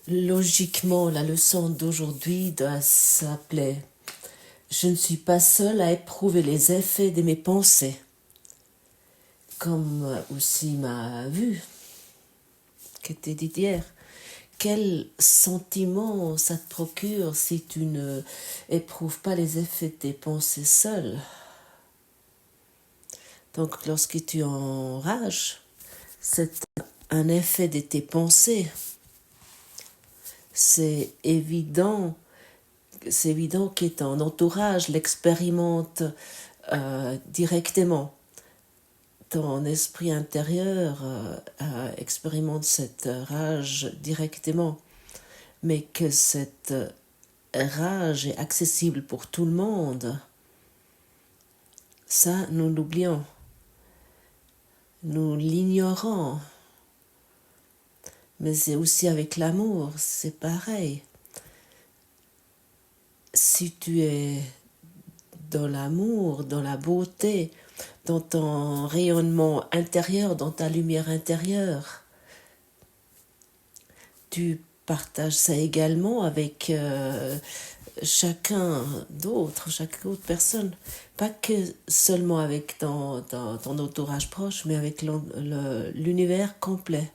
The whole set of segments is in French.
Logiquement, la leçon d'aujourd'hui doit s'appeler « Je ne suis pas seule à éprouver les effets de mes pensées », comme aussi m'a vu, qui était dit hier. Quel sentiment ça te procure si tu ne éprouves pas les effets de tes pensées seule? Donc, lorsque tu enrages, c'est un effet de tes pensées. C'est évident que ton entourage l'expérimente directement. Ton esprit intérieur expérimente cette rage directement, mais que cette rage est accessible pour tout le monde, ça nous l'oublions, nous l'ignorons. Mais c'est aussi avec l'amour, c'est pareil. Si tu es dans l'amour, dans la beauté, dans ton rayonnement intérieur, dans ta lumière intérieure, tu partages ça également avec chaque autre personne. Pas que seulement avec ton entourage proche, mais avec l'univers complet.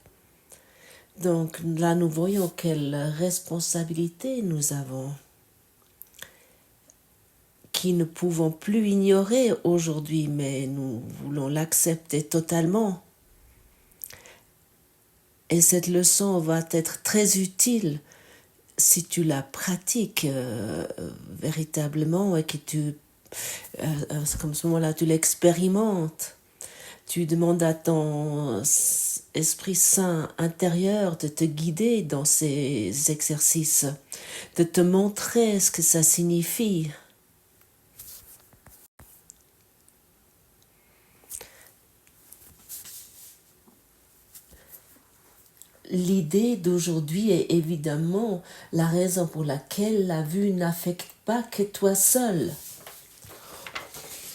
Donc là, nous voyons quelle responsabilité nous avons, qui ne pouvons plus ignorer aujourd'hui, mais nous voulons l'accepter totalement. Et cette leçon va être très utile si tu la pratiques véritablement et que comme ce moment-là, tu l'expérimentes. Tu demandes à ton Esprit Saint intérieur de te guider dans ces exercices, de te montrer ce que ça signifie. L'idée d'aujourd'hui est évidemment la raison pour laquelle la vue n'affecte pas que toi seul.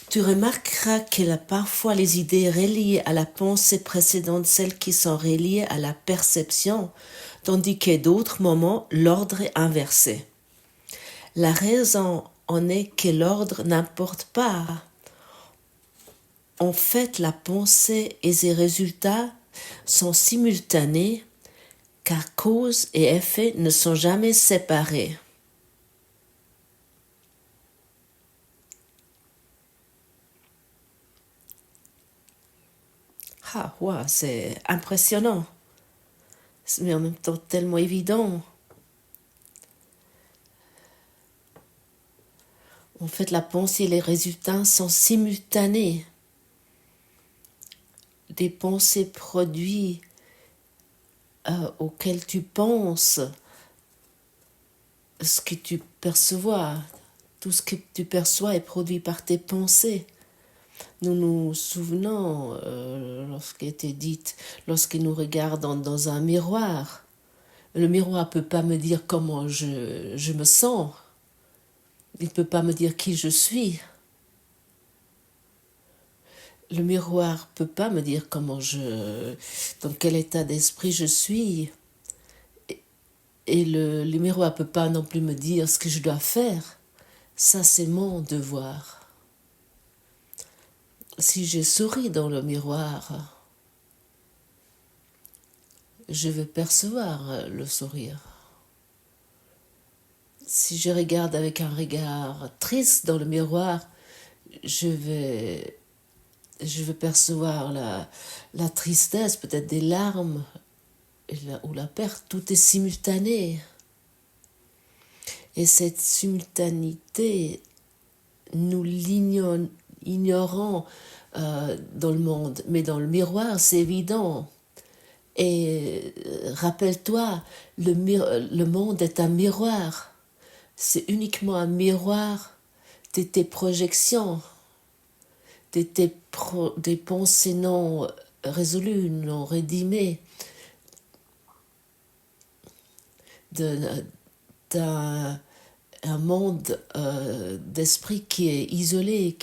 Tu remarqueras qu'il y a parfois les idées reliées à la pensée précédente, celles qui sont reliées à la perception, tandis qu'à d'autres moments, l'ordre est inversé. La raison en est que l'ordre n'importe pas. En fait, la pensée et ses résultats sont simultanés, car cause et effet ne sont jamais séparés. Ah, wow, c'est impressionnant, mais en même temps tellement évident. En fait, la pensée et les résultats sont simultanés. Des pensées produites auxquelles tu penses, ce que tu perçois, tout ce que tu perçois est produit par tes pensées. Nous nous souvenons, lorsqu'il était dit, lorsque nous regardons dans un miroir, le miroir ne peut pas me dire comment je me sens. Il ne peut pas me dire qui je suis. Le miroir ne peut pas me dire dans quel état d'esprit je suis. Et le miroir ne peut pas non plus me dire ce que je dois faire. Ça, c'est mon devoir. Si je souris dans le miroir, je vais percevoir le sourire. Si je regarde avec un regard triste dans le miroir, je vais percevoir la tristesse, peut-être des larmes ou la perte. Tout est simultané. Et cette simultanéité, nous l'ignorons dans le monde. Mais dans le miroir, c'est évident. Et rappelle-toi, le monde est un miroir. C'est uniquement un miroir de tes projections, des pensées non résolues, non rédimées, d'un monde d'esprit qui est isolé,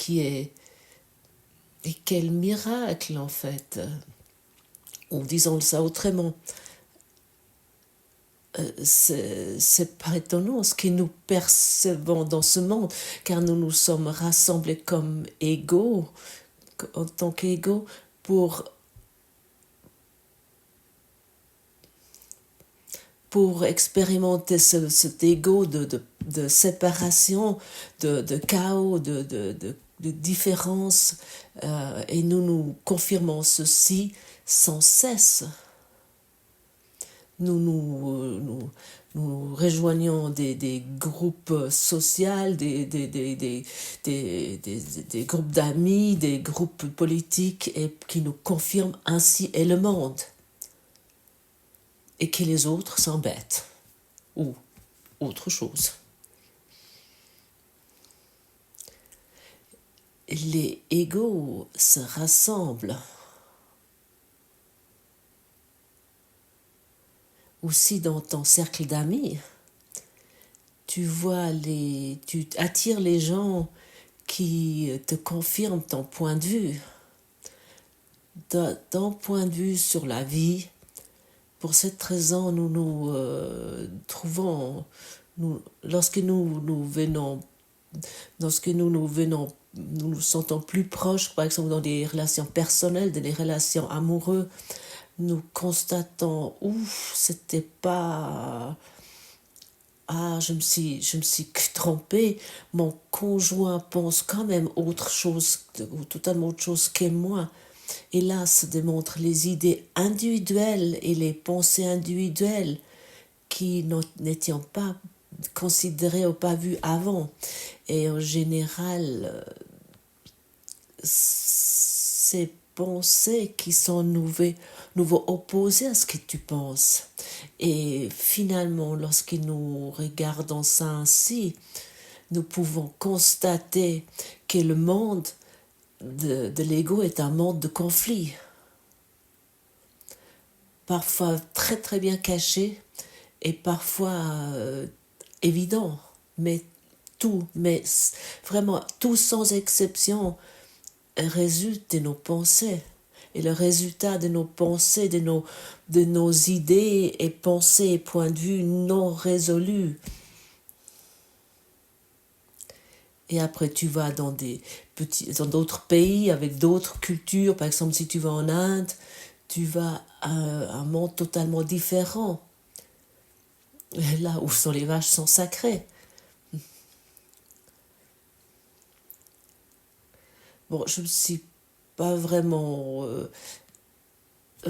Et quel miracle, en fait. Ou disons ça autrement. c'est pas étonnant ce que nous percevons dans ce monde, car nous nous sommes rassemblés comme égaux, en tant qu'égaux, pour expérimenter cet ego de séparation, de chaos, de différence, et nous confirmons ceci sans cesse. Nous rejoignons des groupes sociaux, des groupes d'amis, des groupes politiques, et qui nous confirment ainsi est le monde. Et que les autres s'embêtent. Ou autre chose. Les égaux se rassemblent. Aussi dans ton cercle d'amis, tu attires les gens qui te confirment ton point de vue, ton point de vue sur la vie. Pour cette raison, nous nous trouvons, lorsque nous nous sentons plus proches, par exemple dans des relations personnelles, dans des relations amoureuses, nous constatons, c'était pas... je me suis trompée, mon conjoint pense quand même autre chose, totalement autre chose que moi. Et là se démontrent les idées individuelles et les pensées individuelles qui n'étaient pas considérées ou pas vues avant. Et en général, ces pensées qui sont nouveau opposées à ce que tu penses. Et finalement, lorsque nous regardons ça ainsi, nous pouvons constater que le monde de l'ego est un monde de conflit. Parfois très très bien caché et parfois évident. Mais vraiment tout sans exception résulte de nos pensées. Et le résultat de nos pensées, de nos idées et pensées et points de vue non résolus. Et après, tu vas dans d'autres pays avec d'autres cultures. Par exemple, si tu vas en Inde, tu vas à un monde totalement différent. Là où les vaches sont sacrées. Bon, je ne suis pas vraiment...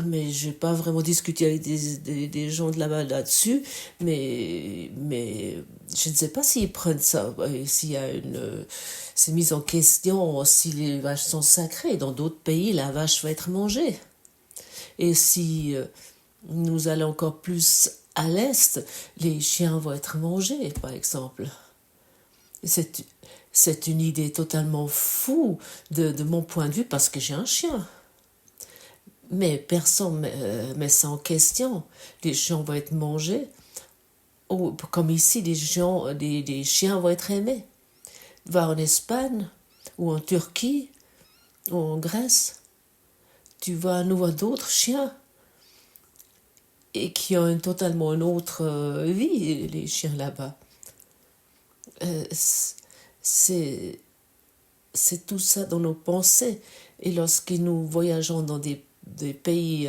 mais je n'ai pas vraiment discuté avec des gens de là-bas là-dessus, mais je ne sais pas s'ils prennent ça, s'il y a c'est mis en question si les vaches sont sacrées. Dans d'autres pays, la vache va être mangée. Et si nous allons encore plus à l'est, les chiens vont être mangés, par exemple. C'est une idée totalement fou de mon point de vue parce que j'ai un chien. Mais personne ne met ça en question. Les chiens vont être mangés. Ou, comme ici, des chiens vont être aimés. Va en Espagne, ou en Turquie, ou en Grèce, tu vas nous voir d'autres chiens et qui ont totalement une autre vie, les chiens là-bas. C'est tout ça dans nos pensées. Et lorsque nous voyageons dans des pays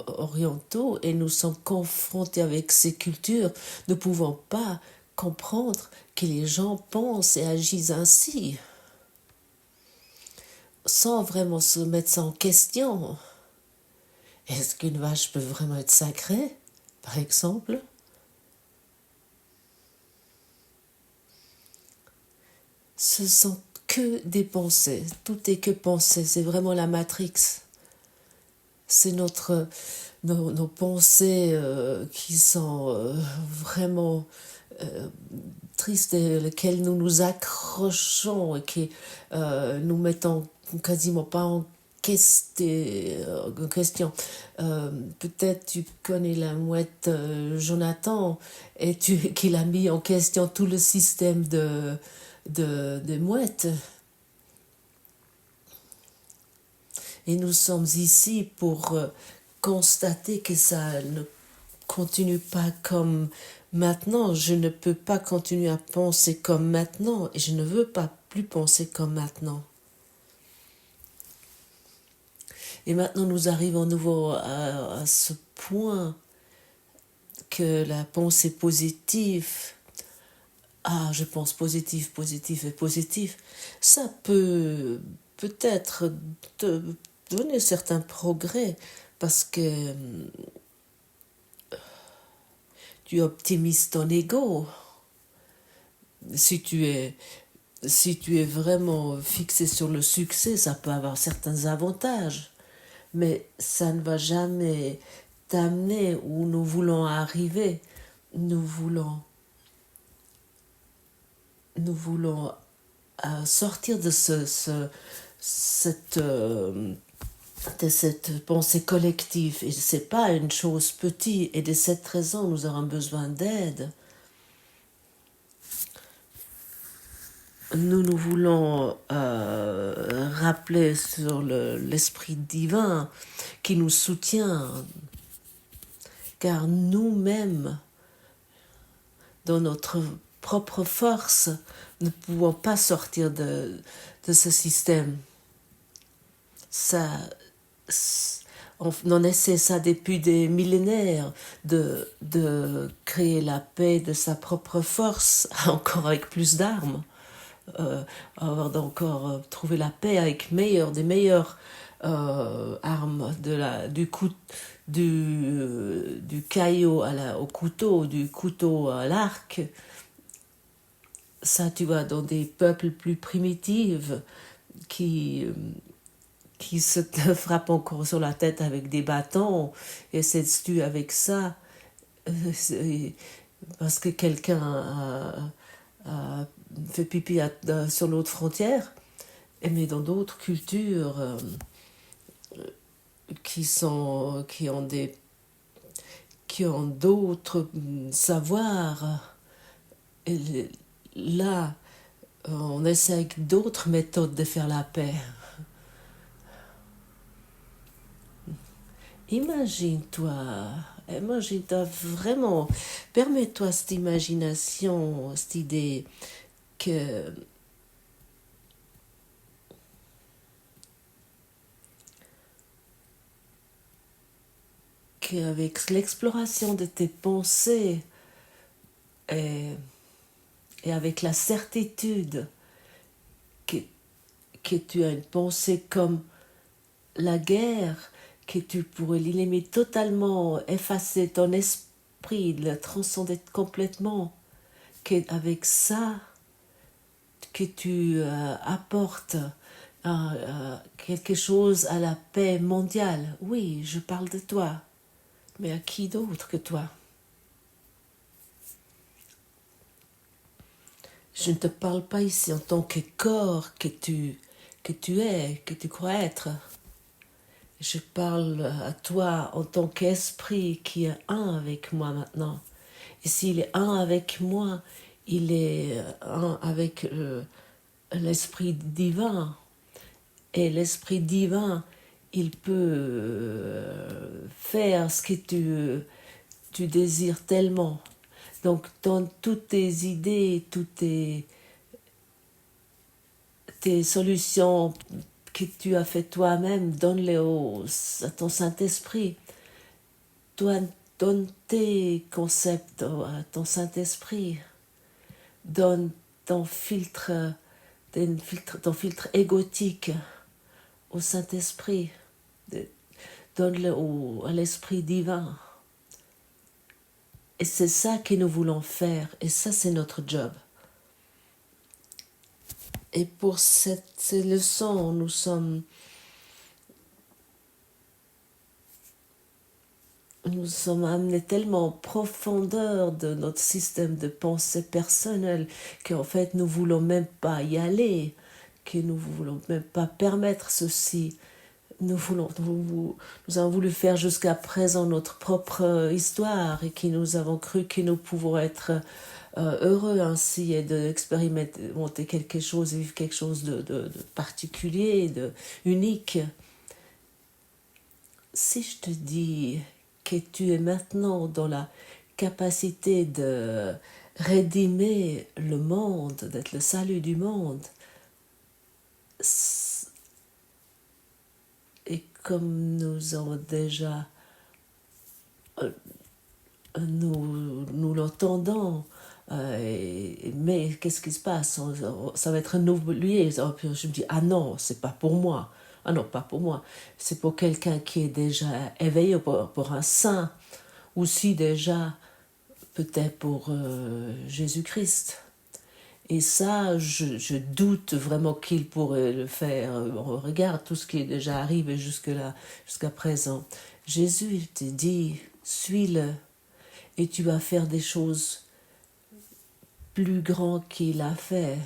orientaux et nous sommes confrontés avec ces cultures, ne pouvons pas comprendre que les gens pensent et agissent ainsi, sans vraiment se mettre ça en question. Est-ce qu'une vache peut vraiment être sacrée, par exemple? Ce sont que des pensées, tout est que pensée, c'est vraiment la Matrix. C'est nos pensées qui sont vraiment tristes et lesquelles nous nous accrochons et qui nous mettent quasiment pas en question. Peut-être tu connais la mouette Jonathan et qu'il a mis en question tout le système de mouettes. Et nous sommes ici pour constater que ça ne continue pas comme maintenant. Je ne peux pas continuer à penser comme maintenant et je ne veux pas plus penser comme maintenant. Et maintenant, nous arrivons à nouveau à ce point que la pensée positive, je pense positif, positif et positif, ça peut peut-être te donner certains progrès parce que tu optimises ton ego. Si tu es vraiment fixé sur le succès, ça peut avoir certains avantages, mais ça ne va jamais t'amener où nous voulons arriver. Nous voulons sortir de de cette pensée collective. Et ce n'est pas une chose petite. Et de cette raison, nous aurons besoin d'aide. Nous voulons rappeler sur l'esprit divin qui nous soutient. Car nous-mêmes, dans notre propre force, ne pouvons pas sortir de ce système. On essaie ça depuis des millénaires, de créer la paix de sa propre force, encore avec plus d'armes. Avoir encore trouvé la paix avec des meilleures armes, du caillou au couteau, du couteau à l'arc. Ça, tu vois, dans des peuples plus primitifs qui se frappent encore sur la tête avec des bâtons et se tuent avec ça parce que quelqu'un a fait pipi sur l'autre frontière. Mais dans d'autres cultures qui ont d'autres savoirs, et là on essaie avec d'autres méthodes de faire la paix. Imagine-toi vraiment, permets-toi cette imagination, cette idée qu'avec l'exploration de tes pensées et avec la certitude que tu as une pensée comme la guerre, que tu pourrais l'éliminer totalement, effacer ton esprit, le transcender complètement, qu'avec ça, que tu apportes quelque chose à la paix mondiale. Oui, je parle de toi, mais à qui d'autre que toi? Je ne te parle pas ici en tant que corps que tu es, que tu crois être. Je parle à toi en tant qu'esprit qui est un avec moi maintenant. Et s'il est un avec moi, il est un avec l'esprit divin. Et l'esprit divin, il peut faire ce que tu désires tellement. Donc, dans toutes tes idées, toutes tes solutions que tu as fait toi-même, donne-les à ton Saint-Esprit. Donne tes concepts à ton Saint-Esprit. Donne ton filtre égotique au Saint-Esprit. Donne-le à l'Esprit divin. Et c'est ça que nous voulons faire. Et ça, c'est notre job. Et pour ces leçons, nous sommes amenés tellement en profondeur de notre système de pensée personnelle qu'en fait, nous ne voulons même pas y aller, que nous ne voulons même pas permettre ceci. Nous avons voulu faire jusqu'à présent notre propre histoire et que nous avons cru que nous pouvons être heureux ainsi et d'expérimenter quelque chose, vivre quelque chose de particulier, de unique. Si je te dis que tu es maintenant dans la capacité de rédimer le monde, d'être le salut du monde. Et comme nous avons déjà, nous l'entendons, mais qu'est-ce qui se passe? Ça va être renouvelé. Je me dis, ah non, c'est pas pour moi. Ah non, pas pour moi. C'est pour quelqu'un qui est déjà éveillé, pour un saint, ou si déjà, peut-être pour Jésus-Christ. Et ça, je doute vraiment qu'il pourrait le faire. On regarde tout ce qui est déjà arrivé jusqu'à présent. Jésus te dit, suis-le, et tu vas faire des choses plus grandes qu'il a fait.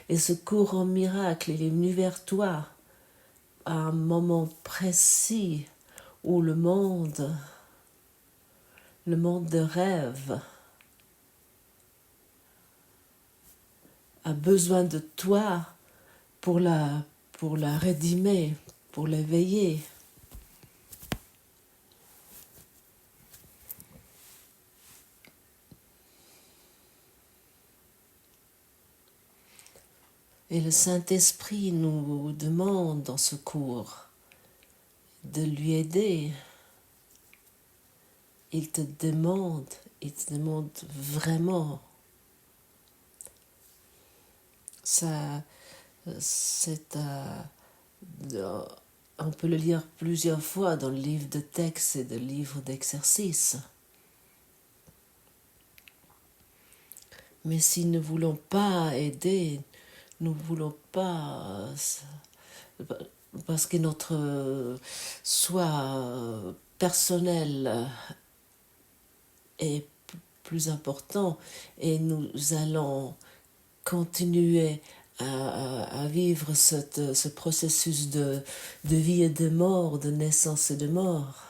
Et ce courant miracle, il est venu vers toi à un moment précis où le monde de rêve, a besoin de toi pour la rédimer, pour l'éveiller. Et le Saint-Esprit nous demande dans ce cours de lui aider. Il te demande vraiment. Ça, c'est on peut le lire plusieurs fois dans le livre de texte et le livre d'exercice. Mais si nous ne voulons pas aider, nous ne voulons pas, parce que notre soi personnel est plus important et nous allons continuer à vivre ce processus de vie et de mort, de naissance et de mort.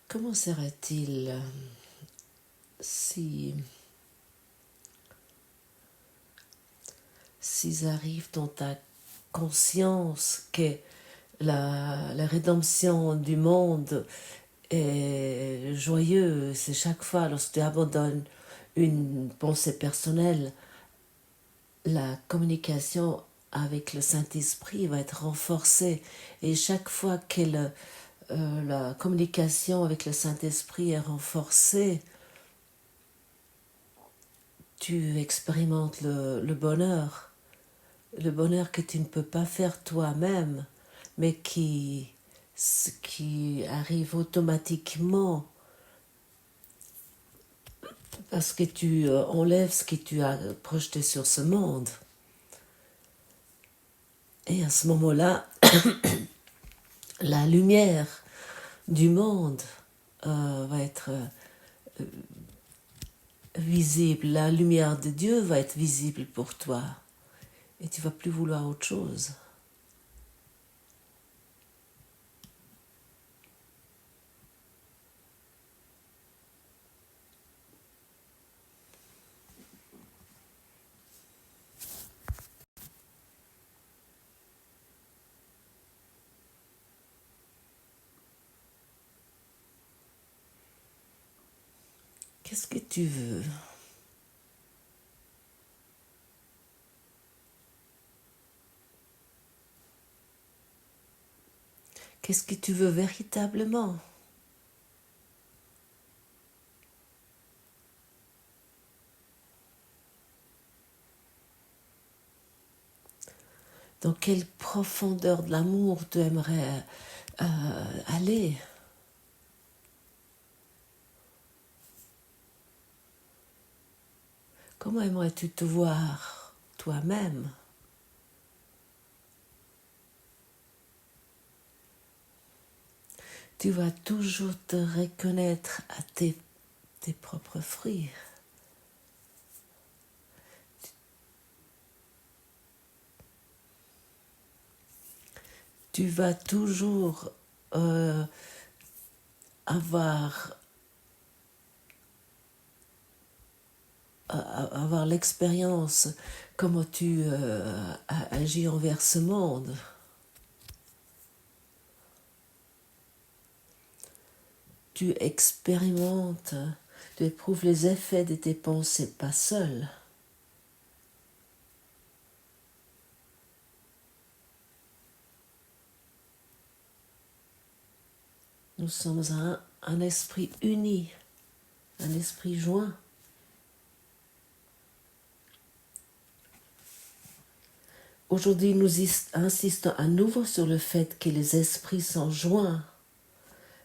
Comment serait-il si s'ils arrivent dans ta conscience que la rédemption du monde est joyeuse, c'est chaque fois lorsque tu abandonnes une pensée personnelle, la communication avec le Saint-Esprit va être renforcée, et chaque fois que la communication avec le Saint-Esprit est renforcée, tu expérimentes le bonheur que tu ne peux pas faire toi-même, mais qui arrive automatiquement parce que tu enlèves ce que tu as projeté sur ce monde. Et à ce moment-là, la lumière du monde va être visible, la lumière de Dieu va être visible pour toi, et tu vas plus vouloir autre chose. Qu'est-ce que tu veux? Qu'est-ce que tu veux véritablement? Dans quelle profondeur de l'amour tu aimerais aller? Comment aimerais-tu te voir toi-même? Tu vas toujours te reconnaître à tes propres fruits. Tu vas toujours avoir l'expérience, comment tu agis envers ce monde. Tu expérimentes, tu éprouves les effets de tes pensées, pas seul. Nous sommes un esprit uni, un esprit joint. Aujourd'hui, nous insistons à nouveau sur le fait que les esprits sont joints.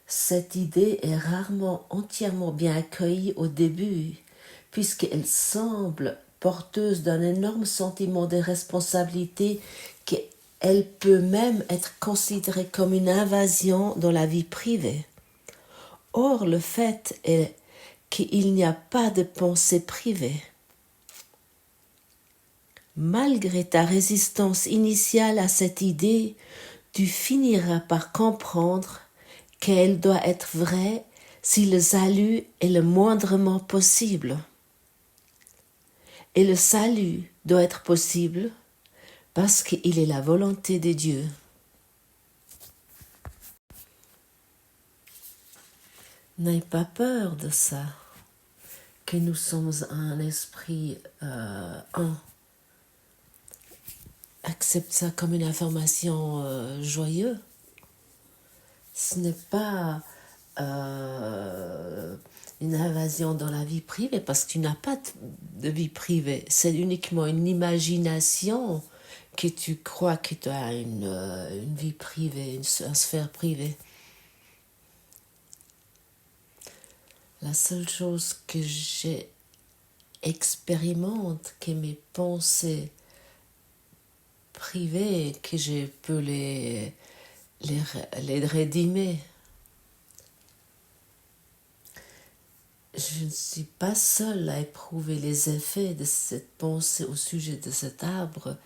Cette idée est rarement entièrement bien accueillie au début, puisqu'elle semble porteuse d'un énorme sentiment de responsabilité qu'elle peut même être considérée comme une invasion dans la vie privée. Or, le fait est qu'il n'y a pas de pensée privée. Malgré ta résistance initiale à cette idée, tu finiras par comprendre qu'elle doit être vraie si le salut est le moindrement possible. Et le salut doit être possible parce qu'il est la volonté de Dieu. N'aie pas peur de ça, que nous sommes un esprit un. Accepte ça comme une information joyeuse. Ce n'est pas une invasion dans la vie privée parce que tu n'as pas de vie privée. C'est uniquement une imagination que tu crois que tu as une vie privée, une sphère privée. La seule chose que j'expérimente, que mes pensées privées, que je peux les rédimer. Je ne suis pas seule à éprouver les effets de cette pensée au sujet de cet arbre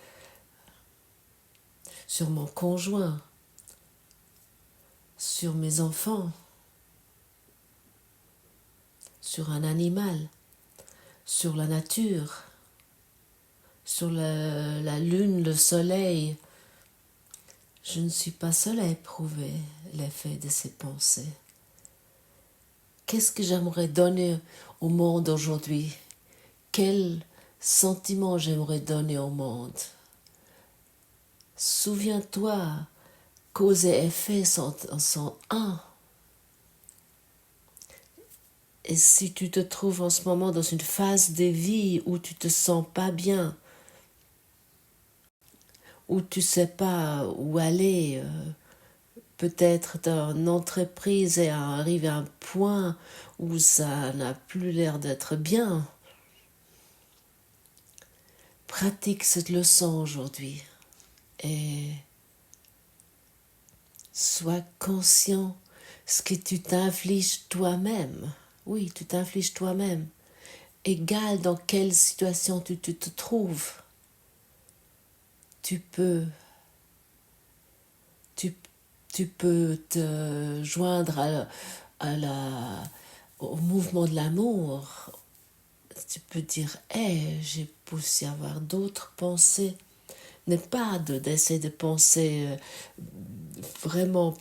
sur mon conjoint, sur mes enfants, sur un animal, sur la nature, sur la lune, le soleil. Je ne suis pas seule à éprouver l'effet de ces pensées. Qu'est-ce que j'aimerais donner au monde aujourd'hui? Quel sentiment j'aimerais donner au monde? Souviens-toi, cause et effet sont un. Et si tu te trouves en ce moment dans une phase de vie où tu te sens pas bien, où tu sais pas où aller, peut-être ton entreprise est arrivée à un point où ça n'a plus l'air d'être bien. Pratique cette leçon aujourd'hui et sois conscient ce que tu t'infliges toi-même. Oui, tu t'infliges toi-même. Égal dans quelle situation tu te trouves, tu peux te joindre au mouvement de l'amour. Tu peux dire, j'ai pu aussi avoir d'autres pensées. N'est pas d'essayer de penser vraiment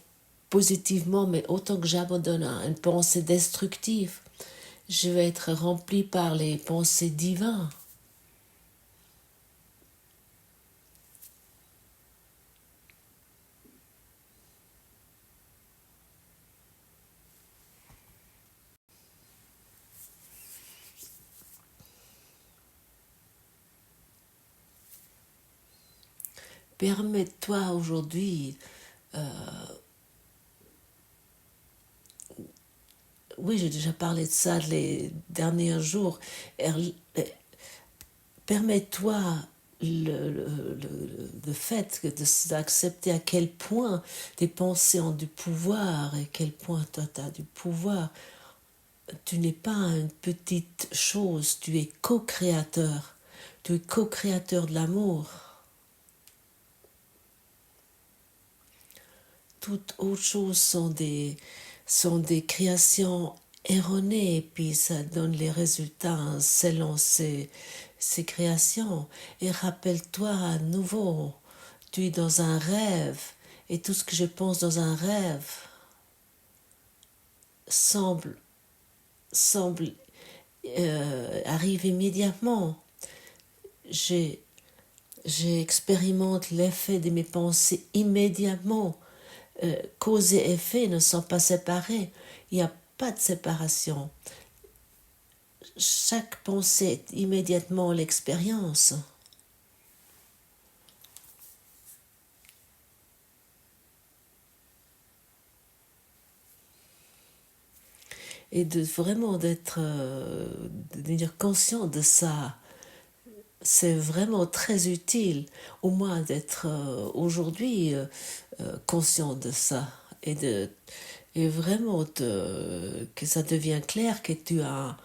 positivement, mais autant que j'abandonne une pensée destructive, je vais être rempli par les pensées divines. Permets-toi aujourd'hui, oui, j'ai déjà parlé de ça les derniers jours, permets-toi le fait d'accepter à quel point tes pensées ont du pouvoir et à quel point toi tu as du pouvoir. Tu n'es pas une petite chose, tu es co-créateur. Tu es co-créateur de l'amour. Toutes autres choses sont des créations erroné et puis ça donne les résultats selon ses créations. Et rappelle-toi à nouveau, tu es dans un rêve et tout ce que je pense dans un rêve semble arrive immédiatement. J'ai J'expérimente l'effet de mes pensées immédiatement. Cause et effet ne sont pas séparés. Il n'y a pas de séparation. Chaque pensée est immédiatement l'expérience. Et de vraiment de devenir conscient de ça, c'est vraiment très utile, au moins d'être aujourd'hui conscient de ça et vraiment que ça devient clair que tu as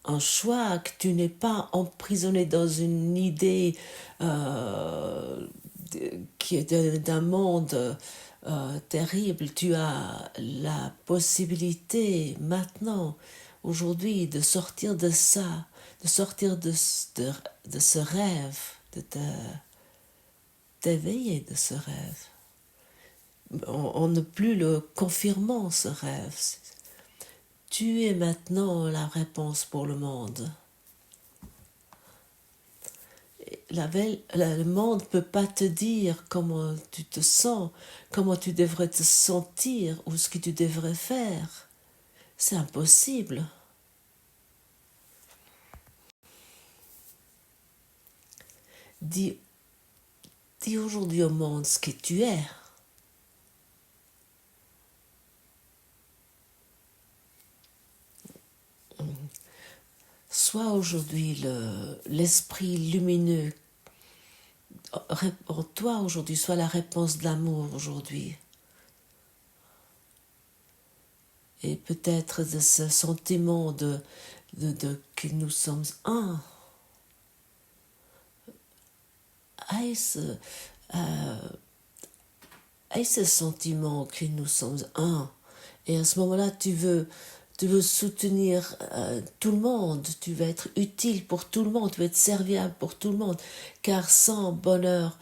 un choix, que tu n'es pas emprisonné dans une idée qui est d'un monde terrible. Tu as la possibilité maintenant, aujourd'hui, de sortir de ça, de sortir de ce rêve, d'éveiller de ce rêve. On ne plus le confirmant, ce rêve. Tu es maintenant la réponse pour le monde. Le monde ne peut pas te dire comment tu te sens, comment tu devrais te sentir ou ce que tu devrais faire. C'est impossible. Dis aujourd'hui au monde ce que tu es. Sois aujourd'hui l'esprit lumineux. Toi aujourd'hui, sois la réponse de l'amour aujourd'hui. Et peut-être de ce sentiment de que nous sommes un. Aie ce sentiment que nous sommes un. Et à ce moment-là, tu veux soutenir tout le monde, tu veux être utile pour tout le monde, tu veux être serviable pour tout le monde, car sans bonheur,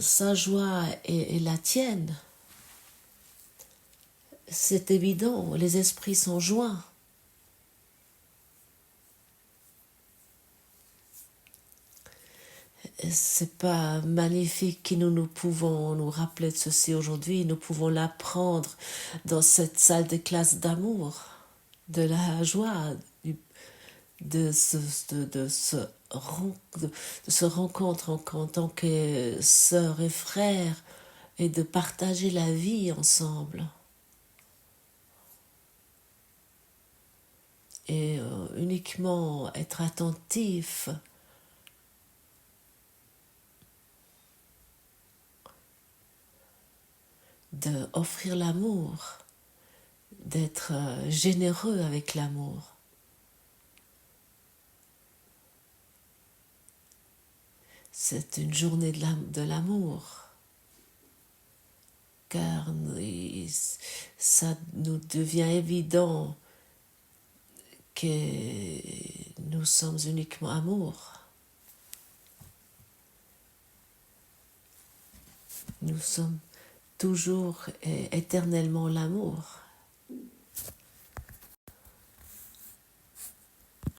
sa joie et la tienne, c'est évident, les esprits sont joints. C'est pas magnifique que nous pouvons nous rappeler de ceci aujourd'hui, nous pouvons l'apprendre dans cette salle de classe d'amour, de la joie, de se rencontrer en tant que sœurs et frères et de partager la vie ensemble. Et uniquement être attentif d'offrir l'amour, d'être généreux avec l'amour. C'est une journée de l'amour, car ça nous devient évident que nous sommes uniquement amour. Nous sommes toujours et éternellement l'amour.